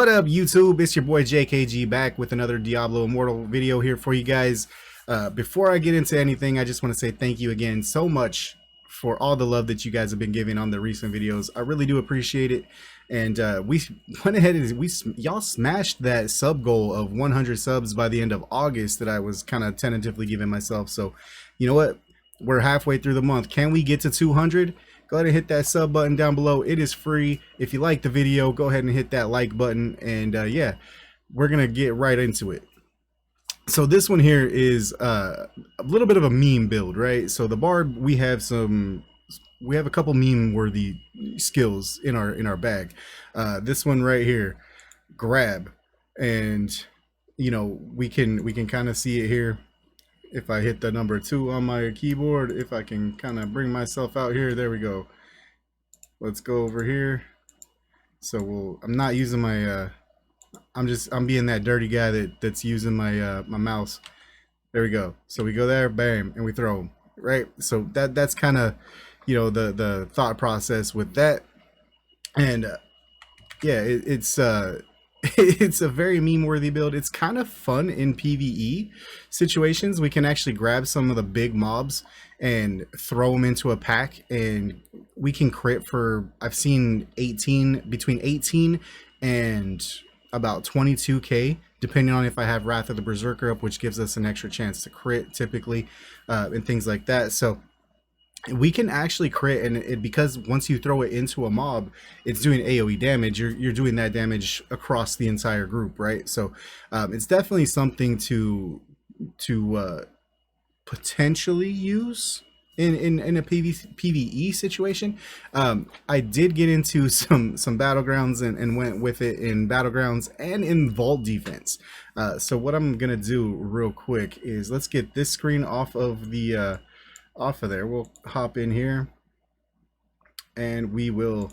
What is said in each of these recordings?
What up, YouTube? It's your boy JKG back with another Diablo Immortal video here for you guys. Before I get into anything, I just want to say thank you again so much for all the love that you guys have been giving on the recent videos. I really do appreciate it. And we went ahead and y'all smashed that sub goal of 100 subs by the end of August that I was kind of tentatively giving myself. So, you know what? We're halfway through the month. Can we get to 200? Go ahead and hit that sub button down below. It is free. If you like the video, go ahead and hit that like button. And yeah, we're going to get right into it. So this one here is a little bit of a meme build, right? So the Barb, we have a couple meme worthy skills in our bag. This one right here, grab, and you know, we can kind of see it here. If I hit the number 2 on my keyboard, if I can kind of bring myself out here, there we go. Let's go over here. So I'm not using my I'm being that dirty guy that's using my my mouse. There we go. So we go there, bam, and we throw them, right? So that's kind of, you know, the thought process with that. And yeah, it's it's a very meme worthy build. It's kind of fun in PvE situations. We can actually grab some of the big mobs and throw them into a pack, and we can crit for, I've seen between 18 and about 22k, depending on if I have Wrath of the Berserker up, which gives us an extra chance to crit typically, and things like that. So we can actually crit, and because once you throw it into a mob, it's doing AoE damage. You're doing that damage across the entire group, right? So it's definitely something to potentially use in a PvE situation. I did get into some battlegrounds and went with it in battlegrounds and in vault defense. So what I'm gonna do real quick is, let's get this screen off of the off of there. We'll hop in here and we will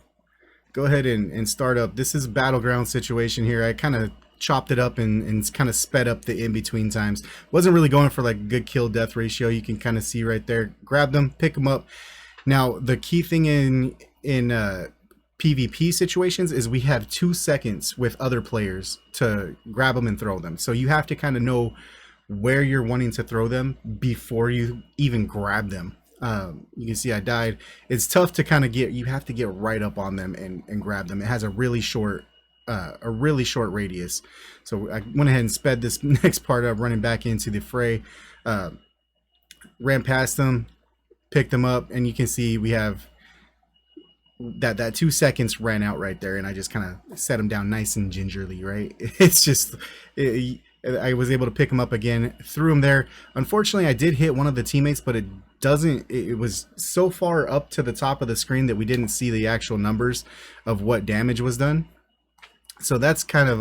go ahead and start up. This is battleground situation here. I kind of chopped it up and kind of sped up the in-between times. Wasn't really going for like a good kill death ratio. You can kind of see right there. Grab them, pick them up. Now the key thing in PvP situations is we have 2 seconds with other players to grab them and throw them. So you have to kind of know where you're wanting to throw them before you even grab them. You can see I died. It's tough to kind of you have to get right up on them and grab them. It has a really short radius. So I went ahead and sped this next part up, running back into the fray. Ran past them, picked them up, and you can see we have that 2 seconds ran out right there, and I just kind of set them down nice and gingerly, right? It's just I was able to pick him up again, threw him there. Unfortunately, I did hit one of the teammates, but it was so far up to the top of the screen that we didn't see the actual numbers of what damage was done. So that's kind of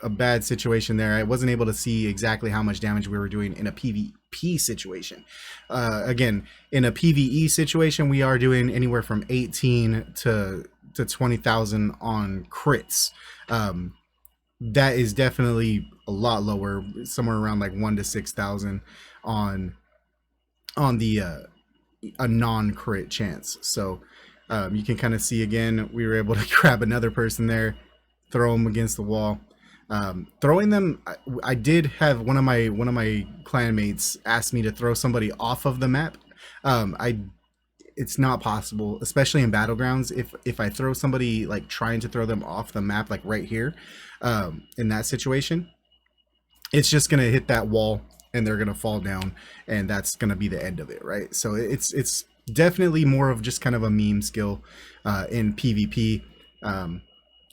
a bad situation there. I wasn't able to see exactly how much damage we were doing in a PvP situation. Again, in a PvE situation, we are doing anywhere from 18 to 20,000 on crits. That is definitely a lot lower, somewhere around like 1 to 6,000 on the a non-crit chance. So you can kind of see again, we were able to grab another person there, throw them against the wall. Throwing them, I did have one of my clanmates ask me to throw somebody off of the map. It's not possible, especially in battlegrounds. If I throw somebody, like trying to throw them off the map, like right here, in that situation, it's just gonna hit that wall and they're gonna fall down, and that's gonna be the end of it, right? So it's definitely more of just kind of a meme skill in PvP.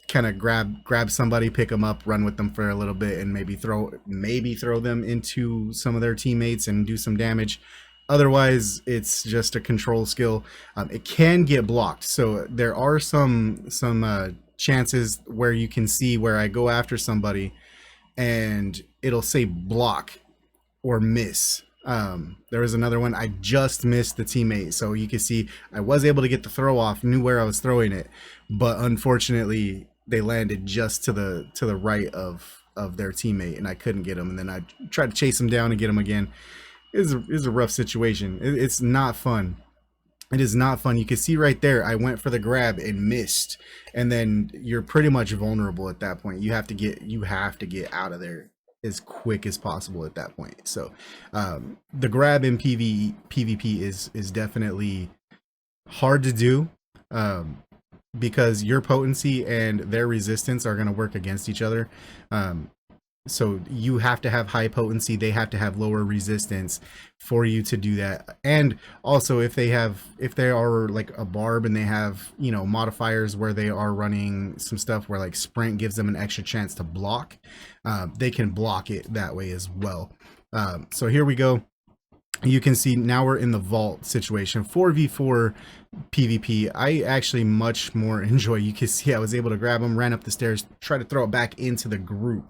Kind of grab somebody, pick them up, run with them for a little bit, and maybe throw them into some of their teammates and do some damage. Otherwise, it's just a control skill. It can get blocked, so there are some chances where you can see where I go after somebody and it'll say block or miss. There was another one, I just missed the teammate, so you can see I was able to get the throw off, knew where I was throwing it, but unfortunately they landed just to the right of their teammate, and I couldn't get them. And then I tried to chase them down and get them again. It's a rough situation. It's not fun. It is not fun. You can see right there, I went for the grab and missed, and then you're pretty much vulnerable at that point. You have to get out of there as quick as possible at that point. So the grab in PvP is definitely hard to do, because your potency and their resistance are going to work against each other. So you have to have high potency, they have to have lower resistance for you to do that. And also if they are like a barb and they have, you know, modifiers where they are running some stuff where like sprint gives them an extra chance to block, they can block it that way as well. So here we go. You can see now we're in the vault situation, 4v4 PvP. I actually much more enjoy. You can see I was able to grab him, ran up the stairs, try to throw it back into the group.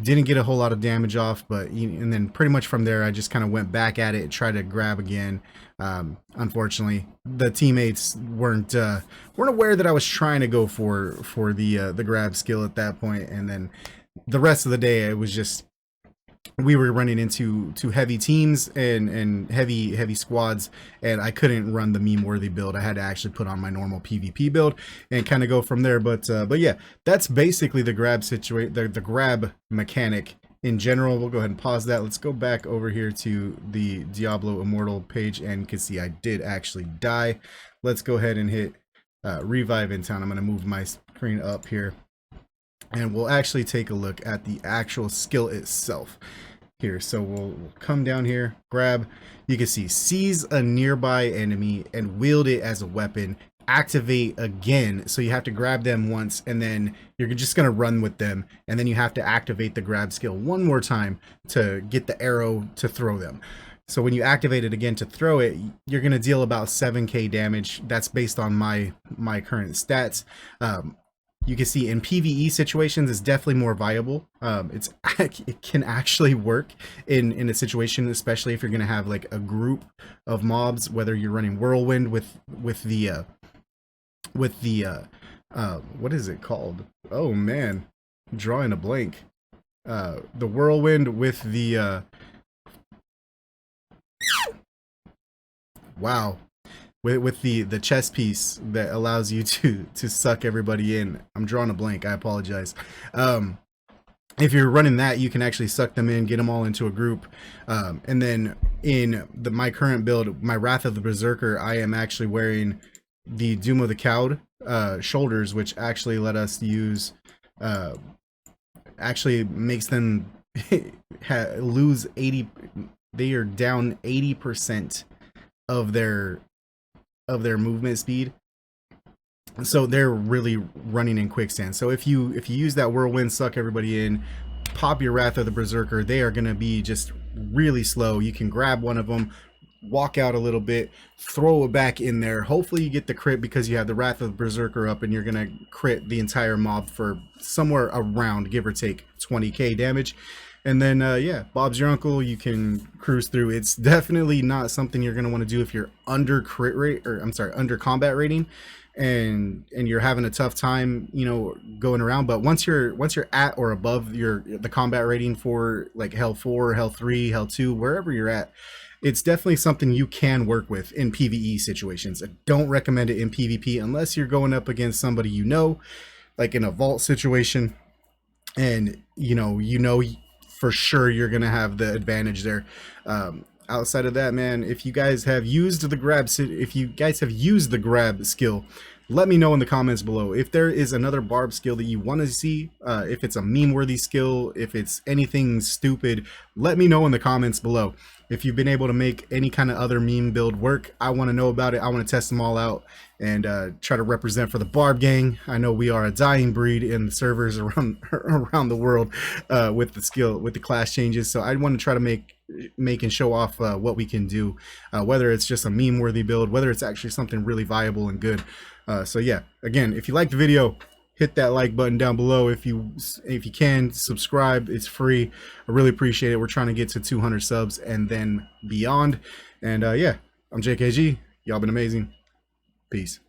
Didn't get a whole lot of damage off, but and then pretty much from there I just kind of went back at it, tried to grab again. Unfortunately, the teammates weren't aware that I was trying to go for the grab skill at that point, and then the rest of the day it was just, we were running into heavy teams and heavy squads, and I couldn't run the meme worthy build. I had to actually put on my normal PvP build and kind of go from there. But yeah, that's basically the grab situation, the grab mechanic in general. We'll go ahead and pause that. Let's go back over here to the Diablo Immortal page, and you can see I did actually die. Let's go ahead and hit revive in town. I'm going to move my screen up here, and we'll actually take a look at the actual skill itself here. So we'll come down here, grab, you can see seize a nearby enemy and wield it as a weapon, activate again. So you have to grab them once, and then you're just going to run with them, and then you have to activate the grab skill one more time to get the arrow to throw them. So when you activate it again to throw it, you're going to deal about 7k damage. That's based on my current stats. You can see in PvE situations it's definitely more viable. It can actually work in a situation, especially if you're gonna have like a group of mobs, whether you're running whirlwind with the what is it called? Oh man, I'm drawing a blank. The whirlwind with the wow. With the chest piece that allows you to suck everybody in. I'm drawing a blank, I apologize. If you're running that, you can actually suck them in, get them all into a group. And then in my current build, my Wrath of the Berserker, I am actually wearing the Doom of the Cowed shoulders, which actually let us use, actually makes them lose 80, they are down 80% of their movement speed, so they're really running in quicksand. So if you use that whirlwind, suck everybody in, pop your Wrath of the Berserker, they are going to be just really slow. You can grab one of them, walk out a little bit, throw it back in there. Hopefully you get the crit because you have the Wrath of the Berserker up, and you're going to crit the entire mob for somewhere around, give or take, 20k damage. And then, yeah, Bob's your uncle. You can cruise through. It's definitely not something you're going to want to do if you're under crit rate, or I'm sorry, under combat rating, and you're having a tough time, you know, going around. But once you're at or above the combat rating for like Hell 4, Hell 3, Hell 2, wherever you're at, it's definitely something you can work with in PvE situations. I don't recommend it in PvP unless you're going up against somebody you know, like in a vault situation, and you know for sure you're gonna have the advantage there. Outside of that, man, if you guys have used the grab skill, let me know in the comments below. If there is another barb skill that you want to see, if it's a meme worthy skill, if it's anything stupid, let me know in the comments below. If you've been able to make any kind of other meme build work, I want to know about it. I want to test them all out and try to represent for the Barb gang. I know we are a dying breed in the servers around the world with the class changes. So I want to try to make and show off what we can do, whether it's just a meme worthy build, whether it's actually something really viable and good. So yeah, again, if you liked the video, hit that like button down below. If you can, subscribe. It's free. I really appreciate it. We're trying to get to 200 subs and then beyond. And yeah, I'm JKG. Y'all been amazing. Peace.